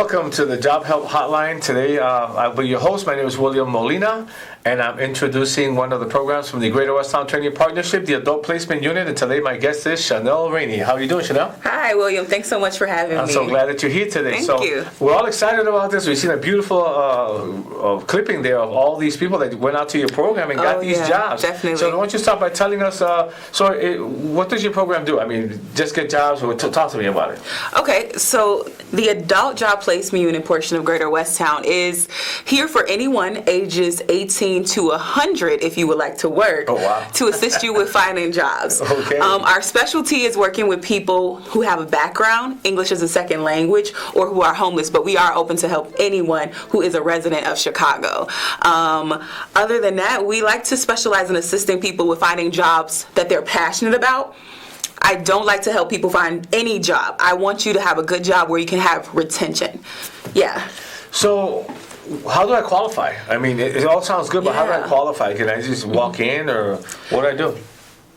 Welcome to the Job Help Hotline. Today, I'll be your host. My name is William Molina, and I'm introducing one of the programs from the Greater Westtown Training Partnership, the Adult Placement Unit. And today, my guest is Shanell Rainey. How are you doing, Shanell? Hi, William. Thanks so much for having me. I'm so glad that you're here today. Thank you. We're all excited about this. We've seen a beautiful clipping there of all these people that went out to your program and got these jobs. Definitely. So why don't you start by telling us, what does your program do? I mean, just get jobs, or talk to me about it. Okay, so the Adult Job Placement Unit portion of Greater Westtown is here for anyone ages 18 to 100 if you would like to work. Oh, wow. To assist you with finding jobs. Okay. Our specialty is working with people who have a background, English as a second language, or who are homeless, but we are open to help anyone who is a resident of Chicago. Other than that, we like to specialize in assisting people with finding jobs that they're passionate about. I don't like to help people find any job. I want you to have a good job where you can have retention. Yeah. So, how do I qualify? I mean, it all sounds good, but how do I qualify? Can I just walk in, or what do I do?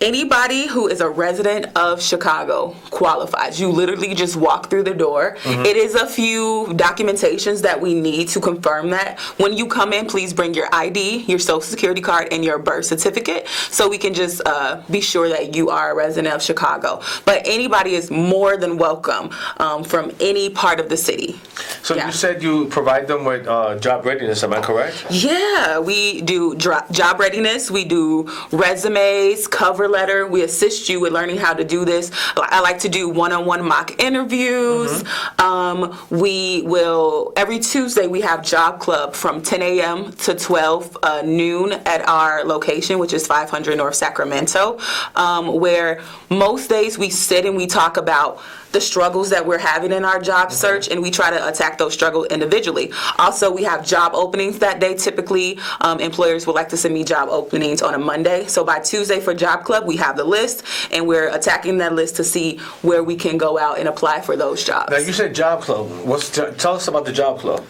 Anybody who is a resident of Chicago qualifies. You literally just walk through the door. Mm-hmm. It is a few documentations that we need to confirm that. When you come in, please bring your ID, your social security card, and your birth certificate so we can just be sure that you are a resident of Chicago. But anybody is more than welcome from any part of the city. So you said you provide them with job readiness, am I correct? Yeah, we do job readiness. We do resumes, cover letter. We assist you with learning how to do this. I like to do one-on-one mock interviews. Mm-hmm. We will, every Tuesday we have job club from 10 a.m. to 12 noon at our location, which is 500 North Sacramento, where most days we sit and we talk about the struggles that we're having in our job search, and we try to attack those struggles individually. Also, we have job openings that day. Typically, employers would like to send me job openings on a Monday. So by Tuesday for Job Club, we have the list, and we're attacking that list to see where we can go out and apply for those jobs. Now, you said Job Club. Tell us about the Job Club.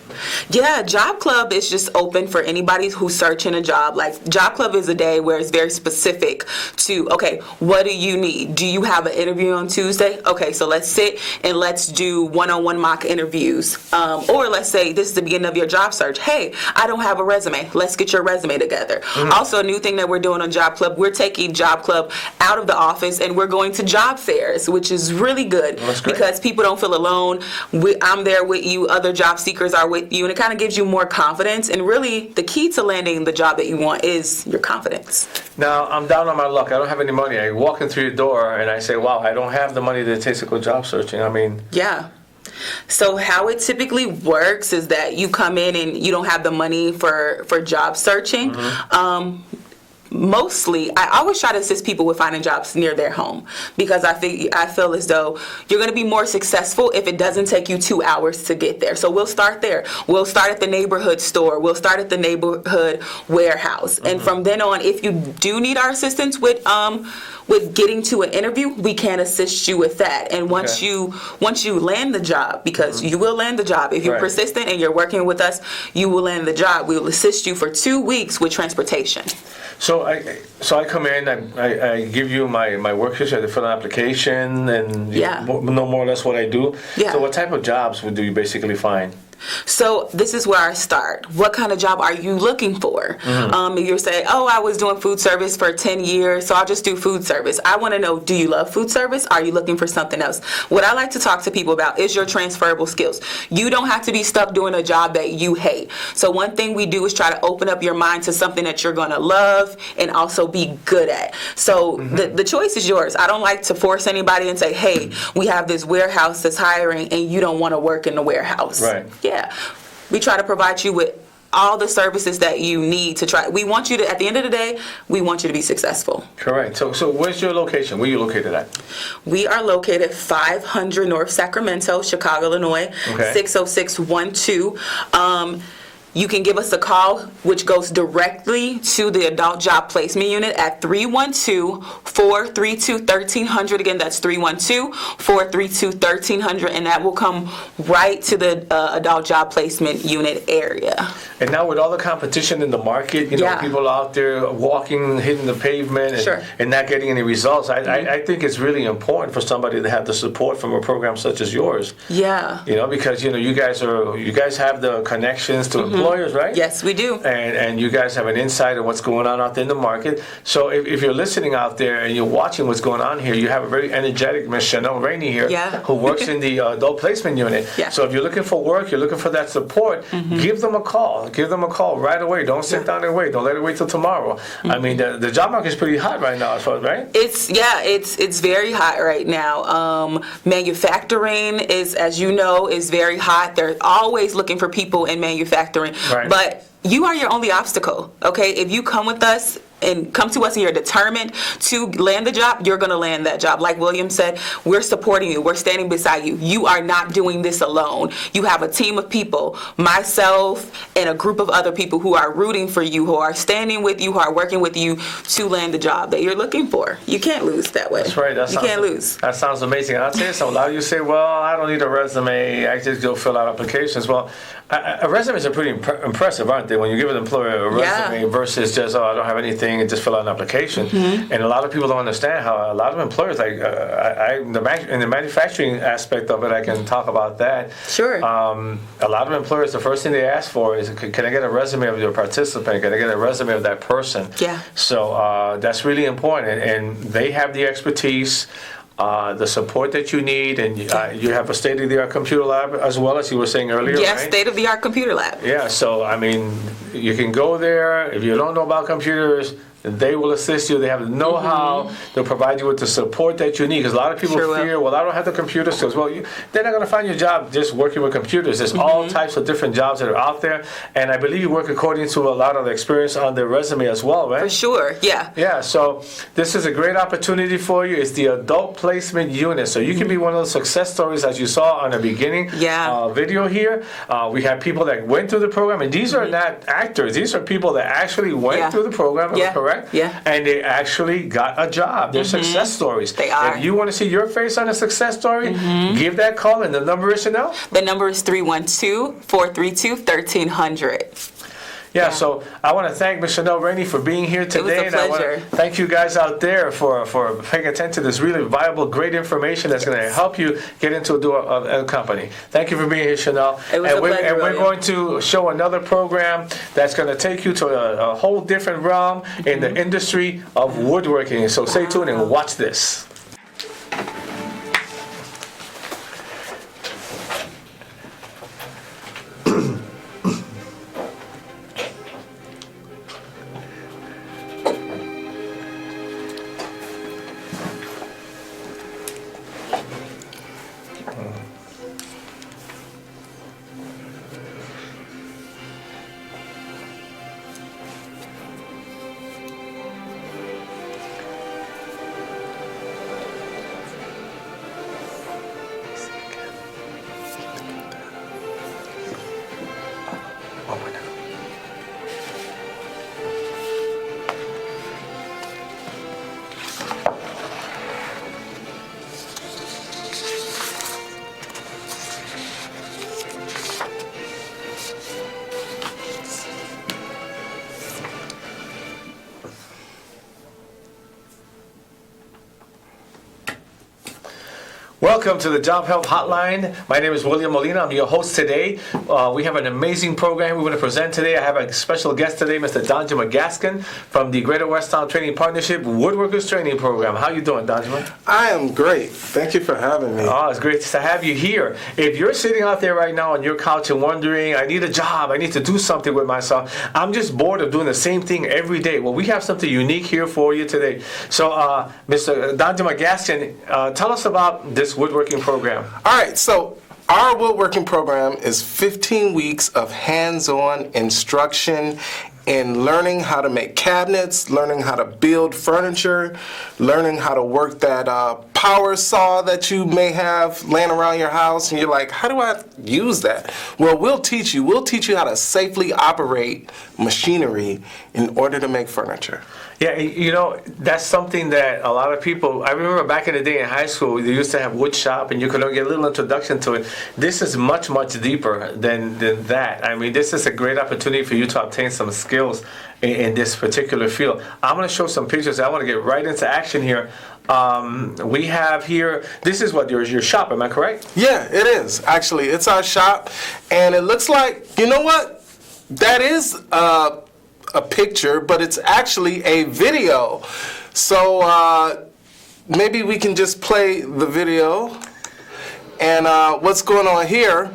Yeah, Job Club is just open for anybody who's searching a job. Like, Job Club is a day where it's very specific to, okay, what do you need? Do you have an interview on Tuesday? Okay, so let's sit and let's do one-on-one mock interviews. Or let's say this is the beginning of your job search. Hey, I don't have a resume. Let's get your resume together. Mm-hmm. Also, a new thing that we're doing on Job Club, we're taking Job Club out of the office and we're going to job fairs, which is really good because people don't feel alone. I'm there with you. Other job seekers are with you, and it kind of gives you more confidence. And really, the key to landing the job that you want is your confidence. Now, I'm down on my luck. I don't have any money. I walk in through your door and I say, wow, I don't have the money that it takes to go job searching. I mean... Yeah. So how it typically works is that you come in and you don't have the money for job searching. Mm-hmm. Mostly, I always try to assist people with finding jobs near their home because I feel as though you're going to be more successful if it doesn't take you 2 hours to get there. So we'll start there. We'll start at the neighborhood store. We'll start at the neighborhood warehouse. Mm-hmm. And from then on, if you do need our assistance with getting to an interview, we can assist you with that. And once you land the job, because you will land the job. If you're persistent and you're working with us, you will land the job. We will assist you for 2 weeks with transportation. So I come in, I give you my work history, I fill an application, and you know more or less what I do. Yeah. So what type of jobs do you basically find? So this is where I start. What kind of job are you looking for? Mm-hmm. If you're saying, oh, I was doing food service for 10 years, so I'll just do food service. I want to know, do you love food service? Are you looking for something else? What I like to talk to people about is your transferable skills. You don't have to be stuck doing a job that you hate. So one thing we do is try to open up your mind to something that you're going to love and also be good at. So the choice is yours. I don't like to force anybody and say, hey, we have this warehouse that's hiring and you don't want to work in the warehouse. Right. Yeah, we try to provide you with all the services that you need to try. We want you to, at the end of the day, we want you to be successful. Correct. So where's your location? Where are you located at? We are located 500 North Sacramento, Chicago, Illinois, 60612. you can give us a call, which goes directly to the Adult Job Placement Unit at 312-432-1300. Again, that's 312-432-1300, and that will come right to the Adult Job Placement Unit area. And now with all the competition in the market, people out there walking, hitting the pavement, and not getting any results, I think it's really important for somebody to have the support from a program such as yours. Yeah. Because you guys have the connections to employers, right? Yes, we do. And you guys have an insight of what's going on out there in the market. So if you're listening out there and you're watching what's going on here, you have a very energetic Miss Shanell Rainey here, who works in the Adult Placement Unit. Yeah. So if you're looking for work, you're looking for that support, give them a call. Give them a call right away. Don't sit down and wait. Don't let it wait till tomorrow. I mean, the job market is pretty hot right now, as far as, right? It's very hot right now. Manufacturing is, as you know, is very hot. They're always looking for people in manufacturing. Right. But you are your only obstacle, okay? If you come to us and you're determined to land the job, you're going to land that job. Like William said, we're supporting you. We're standing beside you. You are not doing this alone. You have a team of people, myself and a group of other people who are rooting for you, who are standing with you, who are working with you to land the job that you're looking for. You can't lose that way. That's right. You can't lose. That sounds amazing. I'll tell you something. A lot of you say, well, I don't need a resume. I just go fill out applications. Well, resumes are pretty impressive, aren't they? When you give an employer a resume versus just, I don't have anything and just fill out an application. And a lot of people don't understand how a lot of employers, like in the manufacturing aspect of it, I can talk about that. Sure. A lot of employers, the first thing they ask for is, can I get a resume of your participant? Can I get a resume of that person? Yeah. So that's really important, and they have the expertise. The support that you need, and you have a state-of-the-art computer lab as well, as you were saying earlier, yes, right? State-of-the-art computer lab. Yeah, so, I mean, you can go there. If you don't know about computers, they will assist you. They have the know-how. They'll provide you with the support that you need. Because a lot of people fear, well, I don't have the computer skills. Well, they're not going to find your job just working with computers. There's all types of different jobs that are out there. And I believe you work according to a lot of the experience on the resume as well, right? For sure, yeah. Yeah, so this is a great opportunity for you. It's the Adult Placement Unit. So you can be one of those success stories, as you saw on the beginning video here. We have people that went through the program. And these are not actors. These are people that actually went through the program, correct? Yeah. And they actually got a job. They're success stories. They are. If you want to see your face on a success story, give that call. And the number is, Shanell? The number is 312-432-1300. Yeah, so I want to thank Ms. Shanell Rainey for being here today. It was a pleasure. And I want to thank you guys out there for paying attention to this really viable, great information that's going to help you get into a company. Thank you for being here, Shanell. It was a pleasure, and we're going to show another program that's going to take you to a whole different realm in the industry of woodworking. So stay tuned and watch this. Welcome to the Job Help Hotline. My name is William Molina. I'm your host today. We have an amazing program we're going to present today. I have a special guest today, Mr. Danjuma Gaskin from the Greater Westtown Training Partnership Woodworkers Training Program. How you doing, Danjuma? I am great. Thank you for having me. Oh, it's great to have you here. If you're sitting out there right now on your couch and wondering, I need a job, I need to do something with myself, I'm just bored of doing the same thing every day. Well, we have something unique here for you today. So, Mr. Danjuma Gaskin, tell us about this woodworking program. All right, so our woodworking program is 15 weeks of hands-on instruction in learning how to make cabinets, learning how to build furniture, learning how to work that power saw that you may have laying around your house, and you're like, how do I use that? Well, we'll teach you. We'll teach you how to safely operate machinery in order to make furniture. Yeah, you know, that's something that a lot of people, I remember back in the day in high school, they used to have wood shop and you could get a little introduction to it. This is much, much deeper than that. I mean, this is a great opportunity for you to obtain some skills in this particular field. I'm going to show some pictures. I want to get right into action here. We have here, this is what your shop, am I correct? Yeah, it is. Actually, it's our shop, and it looks like, you know what? That is a picture, but it's actually a video. So maybe we can just play the video. And what's going on here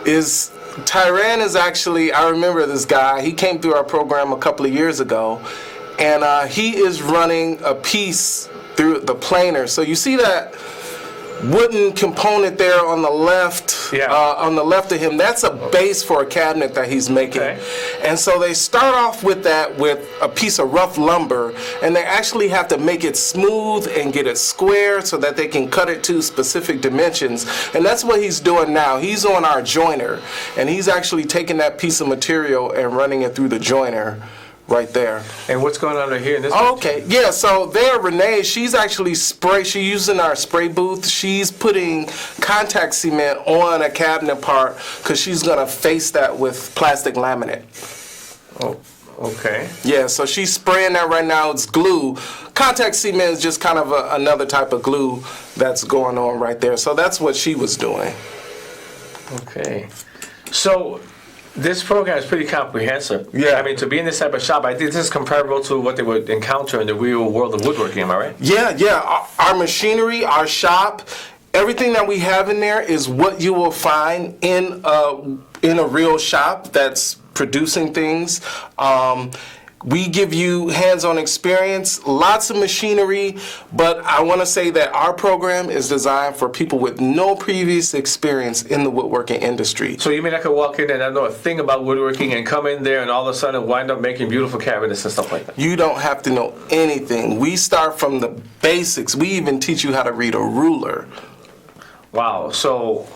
is Tyran is actually, I remember this guy, he came through our program a couple of years ago, and he is running a piece through the planer. So you see that wooden component there on the left, on the left of him, that's a base for a cabinet that he's making. Okay. And so they start off with that with a piece of rough lumber, and they actually have to make it smooth and get it square so that they can cut it to specific dimensions. And that's what he's doing now. He's on our joiner, and he's actually taking that piece of material and running it through the joiner right there. And what's going on right here in this Okay, yeah, so there, Renee, she's actually she's using our spray booth. She's putting contact cement on a cabinet part because she's going to face that with plastic laminate. Oh, okay. Yeah, so she's spraying that right now. It's glue. Contact cement is just kind of another type of glue that's going on right there. So that's what she was doing. Okay. So this program is pretty comprehensive. Yeah. I mean, to be in this type of shop, I think this is comparable to what they would encounter in the real world of woodworking, am I right? Yeah. Our machinery, our shop, everything that we have in there is what you will find in a real shop that's producing things. We give you hands-on experience, lots of machinery, but I want to say that our program is designed for people with no previous experience in the woodworking industry. So you mean I could walk in and I know a thing about woodworking and come in there and all of a sudden wind up making beautiful cabinets and stuff like that? You don't have to know anything. We start from the basics. We even teach you how to read a ruler. Wow. So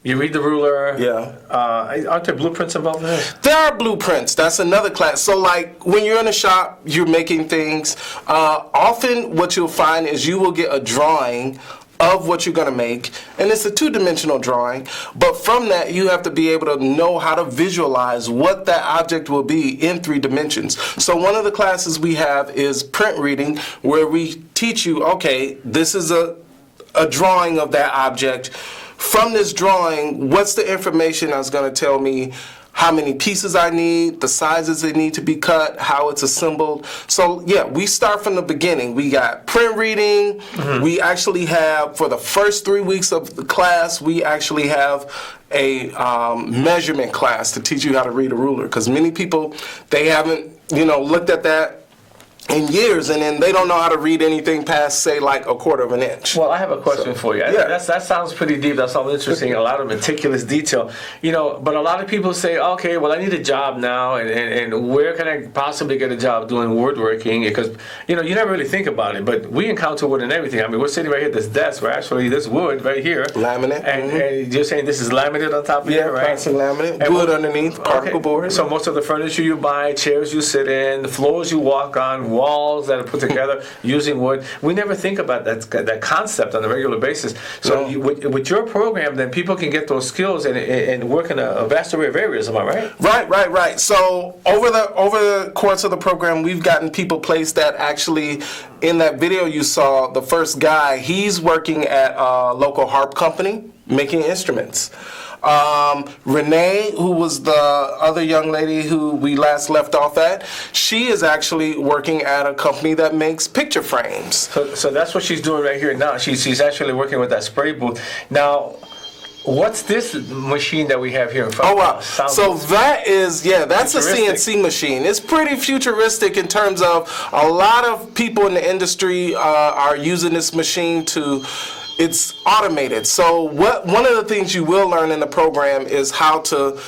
you read the ruler. Yeah. Aren't there blueprints involved in this? There are blueprints. That's another class. So like when you're in a shop, you're making things. Often what you'll find is you will get a drawing of what you're going to make, and it's a two-dimensional drawing, but from that you have to be able to know how to visualize what that object will be in 3 dimensions. So one of the classes we have is print reading, where we teach you, okay, this is a drawing of that object. From this drawing, what's the information that's going to tell me how many pieces I need, the sizes that need to be cut, how it's assembled. So yeah, we start from the beginning. We got print reading. Mm-hmm. We actually have, for the first 3 weeks of the class, we actually have a measurement class to teach you how to read a ruler, because many people, they haven't looked at that in years, and then they don't know how to read anything past, say, like a 1/4 of an inch. Well, I have a question for you. Yeah. That sounds pretty deep. That sounds interesting. A lot of meticulous detail. But a lot of people say, okay, well, I need a job now, and where can I possibly get a job doing woodworking? Because, you never really think about it, but we encounter wood and everything. I mean, we're sitting right here at this desk, where actually this wood right here. Laminate. And you're saying this is laminate on top of here, right? Plastic laminate. And wood underneath, particle board. So most of the furniture you buy, chairs you sit in, the floors you walk on, walls that are put together using wood. We never think about that concept on a regular basis. So with your program, then people can get those skills and work in a vast array of areas. Am I right? Right. So over the course of the program, we've gotten people placed that actually, in that video you saw, the first guy, he's working at a local harp company making instruments. Renee, who was the other young lady who we last left off at, she is actually working at a company that makes picture frames. So that's what she's doing right here now. She's actually working with that spray booth. Now, what's this machine that we have here in front of us? Oh, wow. So that is, that's a CNC machine. It's pretty futuristic in terms of a lot of people in the industry are using this machine it's automated. So one of the things you will learn in the program is how to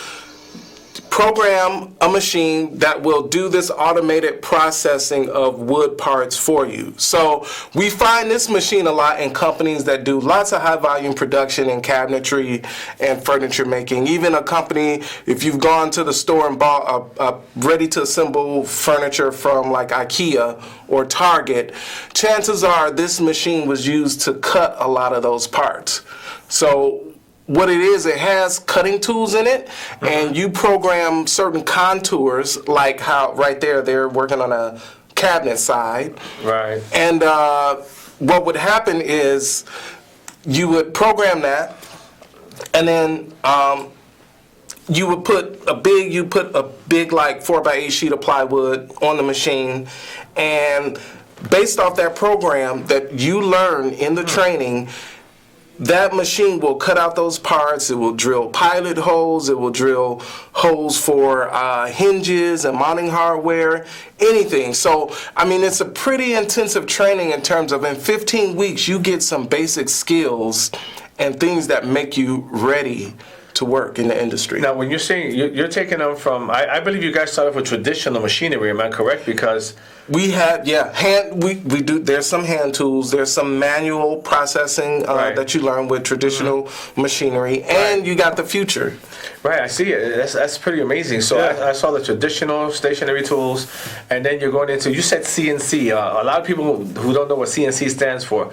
program a machine that will do this automated processing of wood parts for you. So we find this machine a lot in companies that do lots of high volume production in cabinetry and furniture making. Even a company, if you've gone to the store and bought a ready to assemble furniture from like IKEA or Target, chances are this machine was used to cut a lot of those parts. So what it is, it has cutting tools in it, and you program certain contours, like how right there they're working on a cabinet side. Right. And what would happen is you would program that, and then you would put a big like 4x8 sheet of plywood on the machine, and based off that program that you learn in the training, that machine will cut out those parts. It will drill pilot holes. It will drill holes for hinges and mounting hardware, anything. So, I mean, it's a pretty intensive training in terms of in 15 weeks, you get some basic skills and things that make you ready to work in the industry. Now, when you're saying you're taking them from, I believe you guys started with traditional machinery. Am I correct? Because we had, we do. There's some hand tools. There's some manual processing Right. that you learn with traditional machinery, and you got the future. right, I see it. That's pretty amazing. So Yeah. I saw the traditional stationary tools, and then you're going into. You said CNC. A lot of people who don't know what CNC stands for.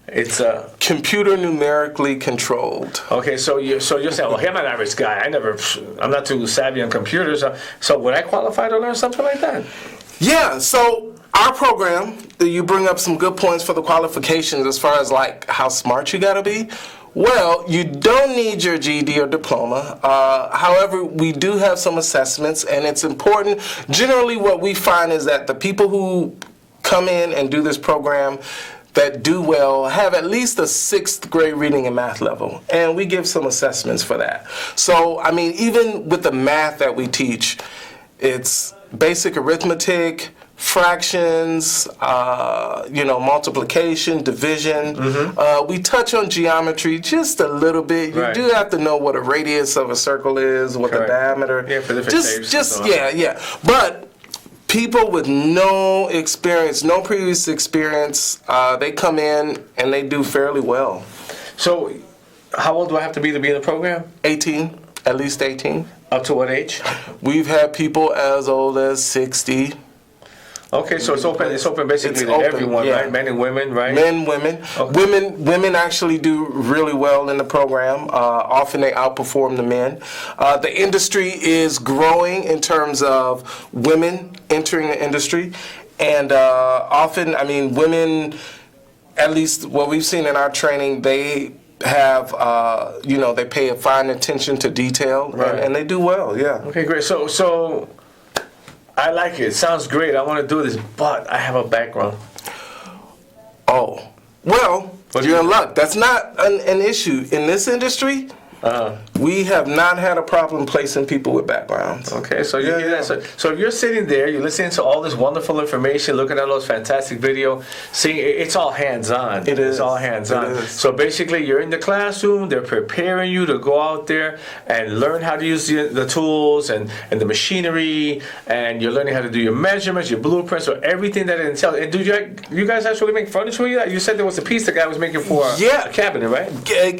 It's Computer numerically controlled. okay. So you're saying, well, hey, I'm an average guy. I'm not too savvy on computers. So would I qualify to learn something like that? Yeah, so our program, you bring up some good points for the qualifications as far as like how smart you gotta be. Well, you don't need your GED or diploma. However, we do have some assessments, and it's important. Generally, what we find is that the people who come in and do this program that do well have at least a 6th grade reading and math level, and we give some assessments for that. So, I mean, even with the math that we teach, it's basic arithmetic, fractions, multiplication, division. We touch on geometry just a little bit. You Right. do have to know what a radius of a circle is, what Correct. the diameter. Yeah, for different shapes and so on. Yeah. But people with no experience, no previous experience, they come in and they do fairly well. So, how old do I have to be in the program? 18, at least 18. Up to what age? We've had people as old as 60. Okay, so it's open. It's open basically It's to open, everyone, yeah. right? Men and women, right? Men, women. Okay. Women actually do really well in the program. Often they outperform the men. The industry is growing in terms of women entering the industry. And often, I mean, women, at least what we've seen in our training, they have, they pay a fine attention to detail, Right. and they do well, yeah. Okay, great. So I like it. It sounds great. I want to do this, but I have a background. Oh, well, What do you're you- in luck. That's not an issue. In this industry, we have not had a problem placing people with backgrounds. Okay, so you Yeah, hear that? yeah. So if you're sitting there, you're listening to all this wonderful information, looking at all this fantastic video, seeing it's all hands-on. It is. It's all hands-on. It is. So basically, you're in the classroom. They're preparing you to go out there and learn how to use the tools and the machinery, and you're learning how to do your measurements, your blueprints, or everything that it entails. And do you guys actually make furniture with that? You said there was a piece the guy was making for a cabinet, right?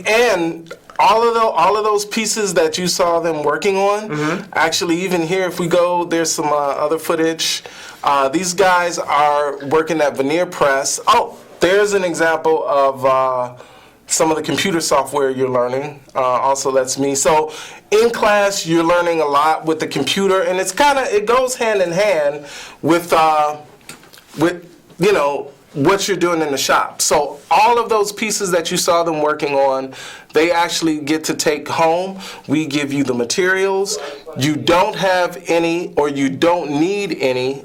And all of those pieces that you saw them working on, actually, even here, if we go, there's some other footage. These guys are working at veneer press. Oh, there's an example of some of the computer software you're learning. Also, that's me. So in class, you're learning a lot with the computer, and it goes hand in hand with what you're doing in the shop. So all of those pieces that you saw them working on, they actually get to take home. We give you the materials. You don't have any, or you don't need any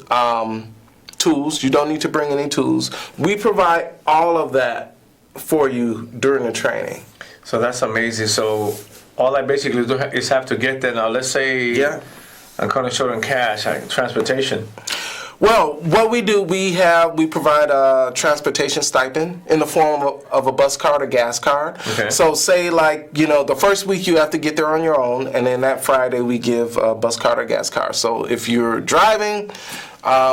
tools. You don't need to bring any tools. We provide all of that for you during the training. So that's amazing. So all I basically do is have to get there now. Let's say I'm kind of short on cash, transportation. Well, what we do, we provide a transportation stipend in the form of a bus card or gas card. Okay. So say the first week you have to get there on your own, and then that Friday we give a bus card or gas card. So if you're driving,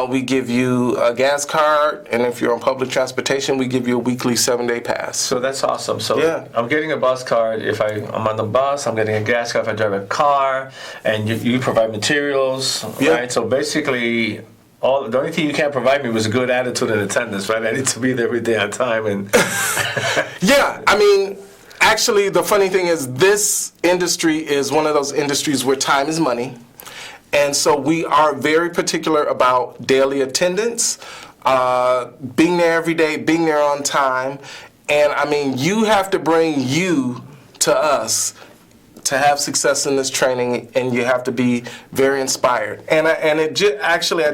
we give you a gas card, and if you're on public transportation, we give you a weekly 7-day pass. So that's awesome. So Yeah. I'm getting a bus card if I'm on the bus. I'm getting a gas card if I drive a car, and you provide materials, Yeah. right? So basically, the only thing you can't provide me was a good attitude and attendance, right? I need to be there every day on time. And Yeah, I mean, actually, the funny thing is this industry is one of those industries where time is money. And so we are very particular about daily attendance, being there every day, being there on time. And I mean, you have to bring you to us to have success in this training, and you have to be very inspired. And I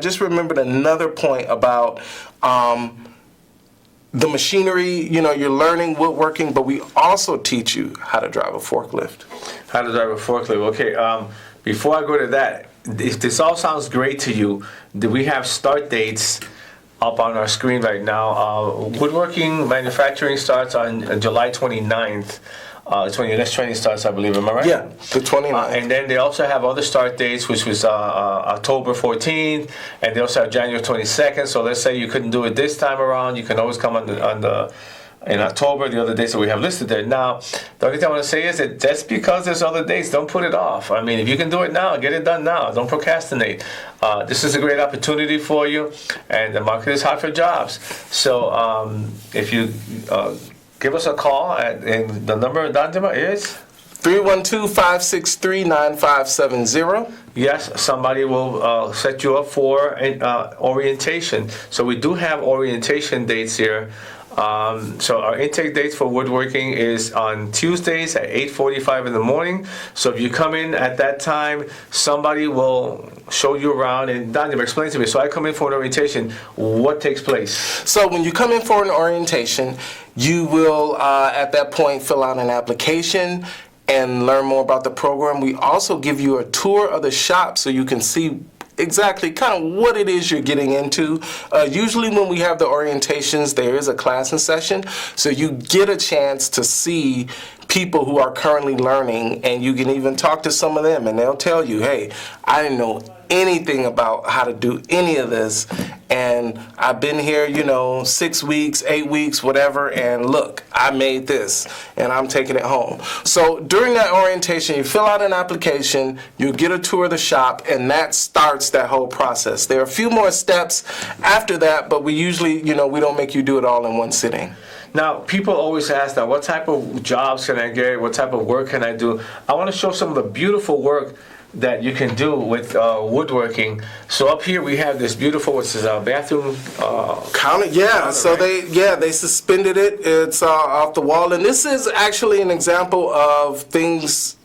just remembered another point about the machinery. You're learning woodworking, but we also teach you how to drive a forklift. how to drive a forklift. Okay, before I go to that, if this all sounds great to you, do we have start dates up on our screen right now? Woodworking manufacturing starts on July 29th. It's when your next training starts, I believe. Am I right? Yeah, the 29th. And then they also have other start dates, which was October 14th, and they also have January 22nd. So let's say you couldn't do it this time around, you can always come in October, the other dates that we have listed there. Now, the only thing I want to say is that just because there's other dates, don't put it off. I mean, if you can do it now, get it done now. Don't procrastinate. This is a great opportunity for you, and the market is hot for jobs. So if you give us a call, and the number in Danjuma is? 312-563-9570. Yes, somebody will set you up for an orientation. So we do have orientation dates here. So our intake dates for woodworking is on Tuesdays at 8:45 in the morning. So if you come in at that time, somebody will show you around. And Daniel, explain to me. So I come in for an orientation. What takes place? So when you come in for an orientation, you will at that point fill out an application and learn more about the program. We also give you a tour of the shop so you can see exactly kind of what it is you're getting into. Usually when we have the orientations, there is a class in session, so you get a chance to see people who are currently learning, and you can even talk to some of them, and they'll tell you, hey, I didn't know anything about how to do any of this, and I've been here 6 weeks, 8 weeks, whatever, and look, I made this and I'm taking it home. So during that orientation, you fill out an application, you get a tour of the shop, and that starts that whole process. There are a few more steps after that, but we usually we don't make you do it all in one sitting. Now, people always ask that, what type of jobs can I get? What type of work can I do? I want to show some of the beautiful work that you can do with woodworking. So up here we have this beautiful, what's this, bathroom counter? Yeah, counter, so right? they suspended it. It's off the wall, and this is actually an example of things,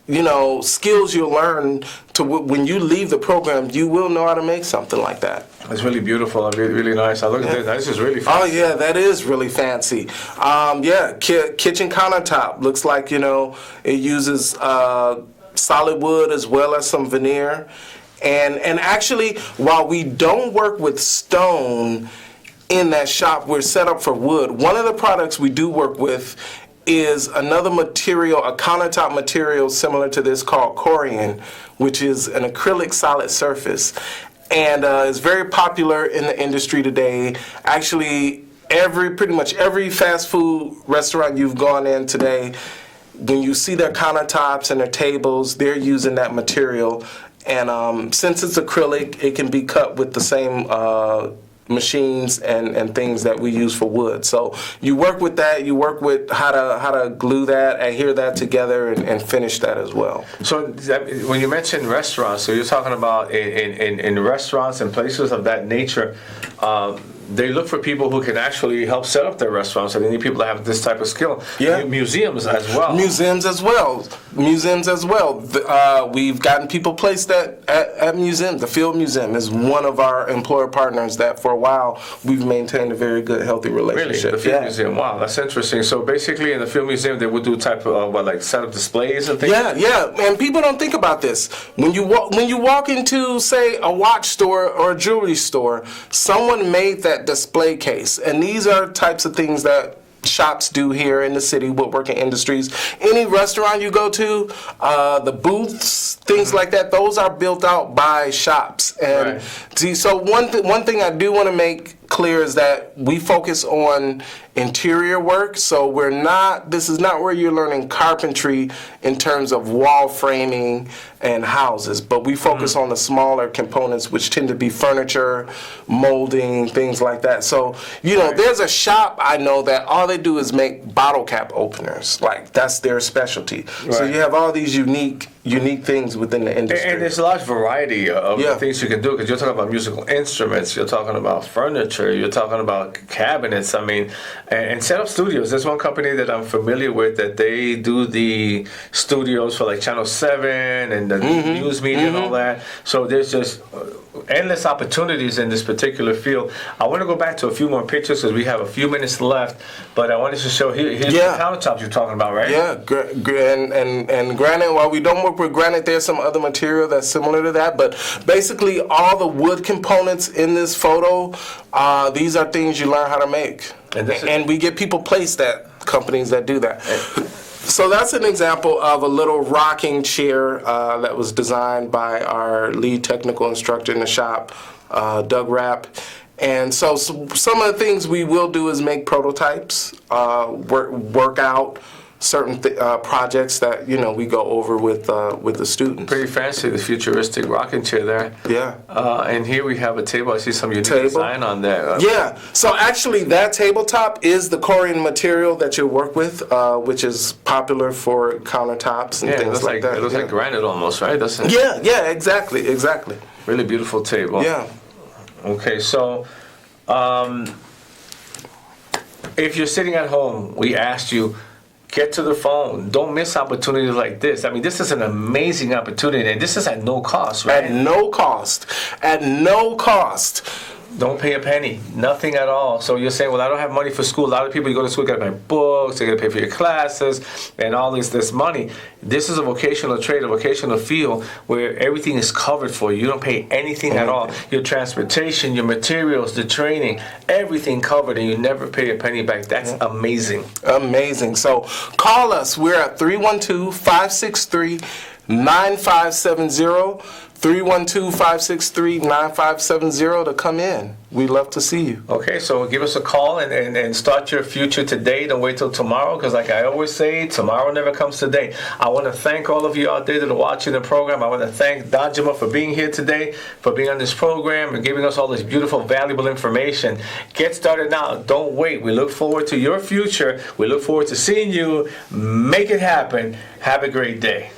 skills you'll learn to when you leave the program. You will know how to make something like that. It's really beautiful, really, really nice. I look at this. This is really Oh fancy. yeah, that is really fancy. Kitchen countertop looks like it uses solid wood as well as some veneer, and actually, while we don't work with stone in that shop, we're set up for wood. One of the products we do work with is another material, a countertop material similar to this called Corian, which is an acrylic solid surface, and is very popular in the industry today. Actually, pretty much every fast food restaurant you've gone in today, when you see their countertops and their tables, they're using that material. And since it's acrylic, it can be cut with the same machines and things that we use for wood. So you work with that. You work with how to glue that, adhere that together, and finish that as well. So when you mention restaurants, so you're talking about in restaurants and places of that nature, they look for people who can actually help set up their restaurants, and they need people that have this type of skill. Yeah. Museums as well. Museums as well. We've gotten people placed at museums. The Field Museum is one of our employer partners that for a while we've maintained a very good, healthy Really? relationship. The Field Museum. Wow, that's interesting. So basically in the Field Museum, they would do type of, like set up displays and things? Yeah, and people don't think about this. When you walk into, say, a watch store or a jewelry store, someone made that display case, and these are types of things that shops do here in the city, woodworking industries. Any restaurant you go to, the booths, things like that, those are built out by shops. And Right. see, so one thing I do want to make clear is that we focus on interior work. So this is not where you're learning carpentry in terms of wall framing and houses, but we focus on the smaller components, which tend to be furniture, molding, things like that. So, there's a shop I know that all they do is make bottle cap openers. Like, that's their specialty. So Right. you have all these unique things within the industry. And there's a large variety of Yeah. things you can do, because you're talking about musical instruments, you're talking about furniture, you're talking about cabinets. I mean, and set up studios. There's one company that I'm familiar with that they do the studios for like Channel 7 and the news media and all that. So there's just endless opportunities in this particular field. I want to go back to a few more pictures because we have a few minutes left, but I wanted to show here's the countertops you're talking about, right? Yeah, and granite, while we don't work with granite, there's some other material that's similar to that, but basically all the wood components in this photo, these are things you learn how to make. And we get people placed at companies that do that. So that's an example of a little rocking chair that was designed by our lead technical instructor in the shop, Doug Rapp. And so some of the things we will do is make prototypes, work out certain projects that we go over with the students. Pretty fancy, the futuristic rocking chair there. Yeah. And here we have a table. I see some unique Table. design on there. Yeah. So actually, that tabletop is the Korean material that you work with, which is popular for countertops and Yeah, it things looks like that. It looks like granite almost, right? Doesn't it? Yeah, exactly. Really beautiful table. Yeah. Okay, so if you're sitting at home, we asked you, get to the phone. Don't miss opportunities like this. I mean, this is an amazing opportunity, and this is at no cost, right? At no cost. At no cost. Don't pay a penny, nothing at all. So you're saying, well, I don't have money for school. A lot of people, you go to school, you got to buy books, they got to pay for your classes, and all this money. This is a vocational trade, a vocational field where everything is covered for you. You don't pay anything at all. Your transportation, your materials, the training, everything covered, and you never pay a penny back. That's amazing. Amazing. So call us. We're at 312-563-9570. 312-563-9570 to come in. We'd love to see you. Okay, so give us a call and start your future today. Don't wait till tomorrow, because like I always say, tomorrow never comes today. I want to thank all of you out there that are watching the program. I want to thank Danjuma for being here today, for being on this program and giving us all this beautiful, valuable information. Get started now. Don't wait. We look forward to your future. We look forward to seeing you. Make it happen. Have a great day.